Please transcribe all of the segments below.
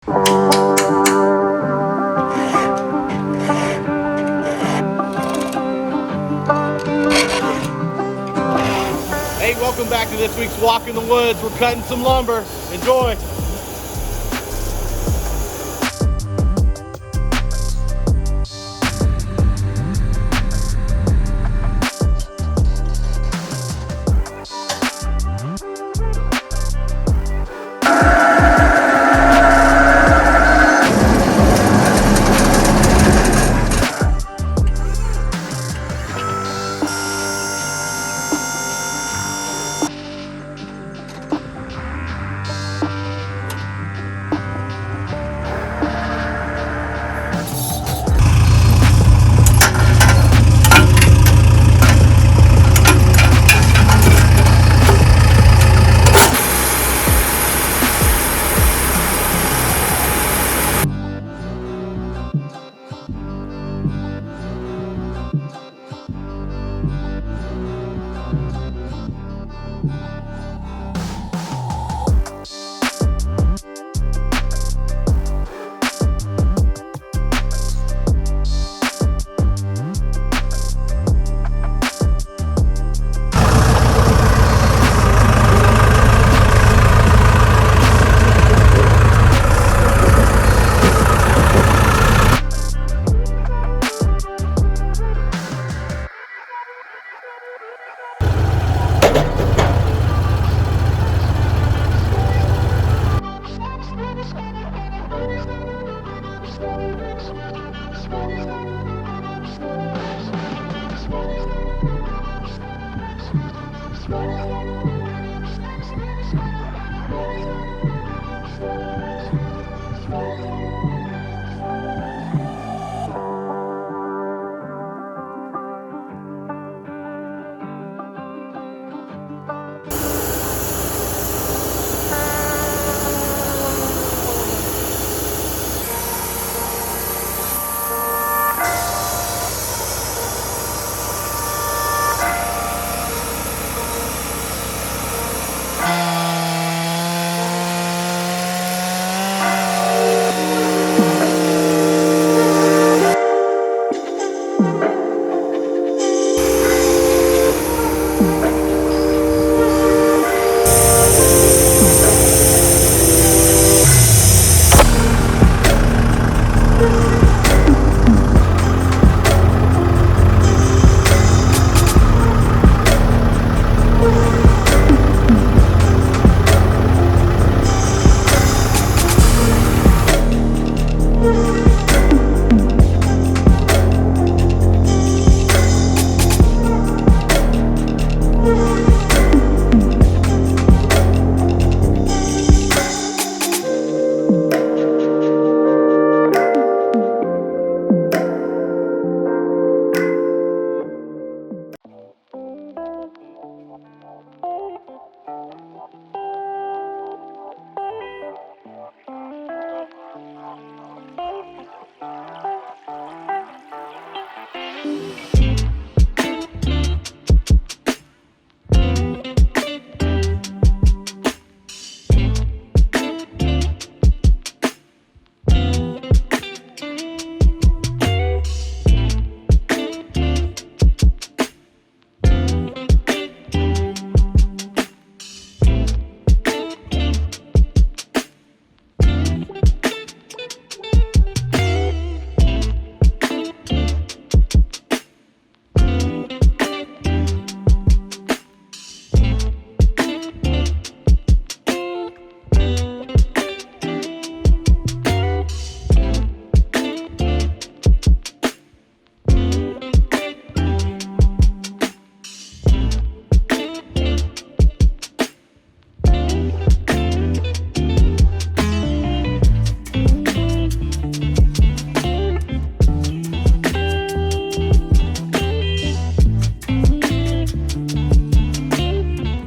Hey, welcome back to this week's Walk in the Woods. We're cutting some lumber. Enjoy.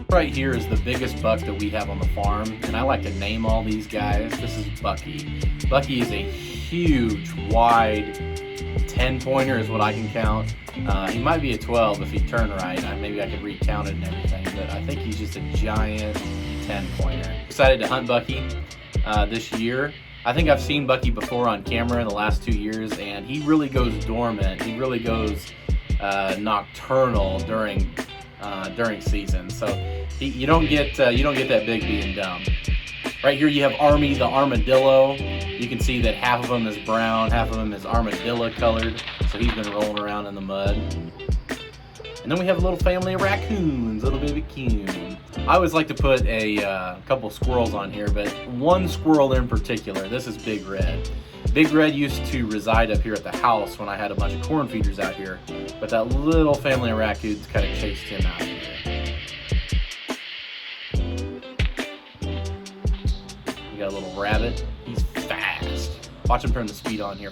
Right here is the biggest buck that we have on the farm, and I like to name all these guys. This is Bucky. Bucky is a huge, wide 10-pointer is what I can count. He might be a 12 if he turned right. Maybe I could recount it and everything, but I think he's just a giant 10-pointer. Excited to hunt Bucky this year. I think I've seen Bucky before on camera in the last 2 years, and he really goes dormant. He really goes nocturnal during season. So you don't get that big being dumb. Right here you have Army the armadillo. You can see that half of him is brown, half of him is armadillo colored. So he's been rolling around in the mud. And then we have a little family of raccoons, little baby coon. I always like to put a couple squirrels on here, but one squirrel in particular. This is Big Red. Big Red used to reside up here at the house when I had a bunch of corn feeders out here, but that little family of raccoons kind of chased him out of here. We got a little rabbit. He's fast. Watch him turn the speed on here.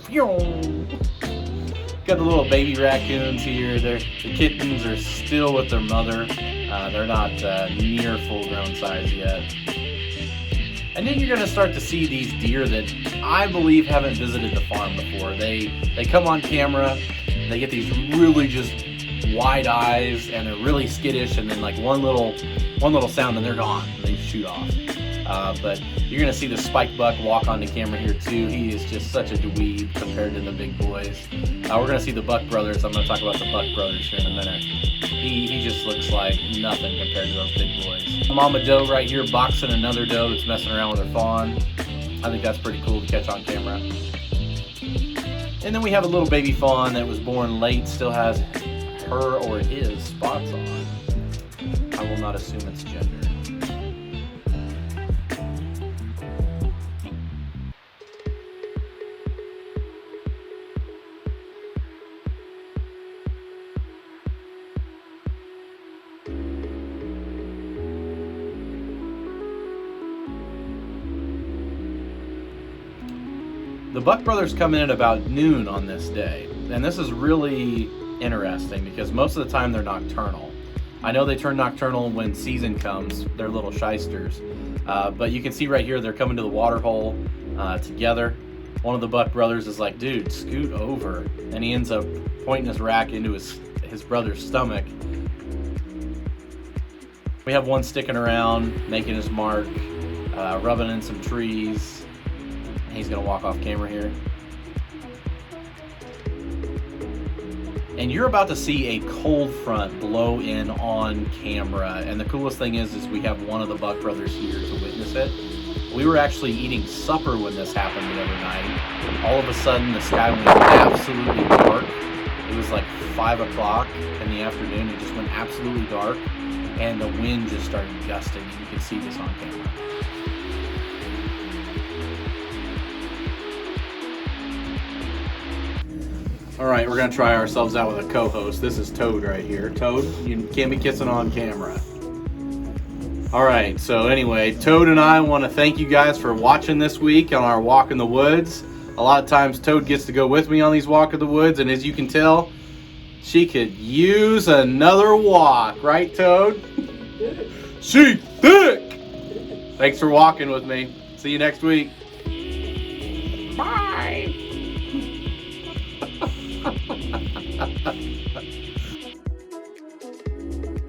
Got the little baby raccoons here. The kittens are still with their mother. They're not near full-grown size yet. And then you're going to start to see these deer that I believe haven't visited the farm before. They come on camera, they get these really just wide eyes, and they're really skittish, and then like one little sound and they're gone. They shoot off. But you're going to see the spike buck walk onto camera here too. He is just such a dweeb compared to the big boys. We're going to see the Buck brothers. I'm going to talk about the Buck brothers here in a minute. He just looks like nothing compared to those big boys. Mama doe right here boxing another doe that's messing around with her fawn. I think that's pretty cool to catch on camera. And then we have a little baby fawn that was born late, still has her or his spots on. I will not assume its gender. The Buck brothers come in at about noon on this day, and this is really interesting because most of the time they're nocturnal. I know they turn nocturnal when season comes, they're little shysters, but you can see right here they're coming to the water hole together. One of the Buck brothers is like, dude, scoot over, and he ends up pointing his rack into his brother's stomach. We have one sticking around, making his mark, rubbing in some trees. He's gonna walk off camera here. And you're about to see a cold front blow in on camera. And the coolest thing is we have one of the Buck brothers here to witness it. We were actually eating supper when this happened the other night. All of a sudden the sky went absolutely dark. It was like 5 o'clock in the afternoon. It just went absolutely dark. And the wind just started gusting. And you can see this on camera. All right, we're gonna try ourselves out with a co-host. This is Toad right here. Toad, you can't be kissing on camera. All right, so anyway, Toad and I want to thank you guys for watching this week on our walk in the woods. A lot of times Toad gets to go with me on these walk in the woods, and as you can tell, she could use another walk, right, Toad? She thick! Thanks for walking with me. See you next week. Bye!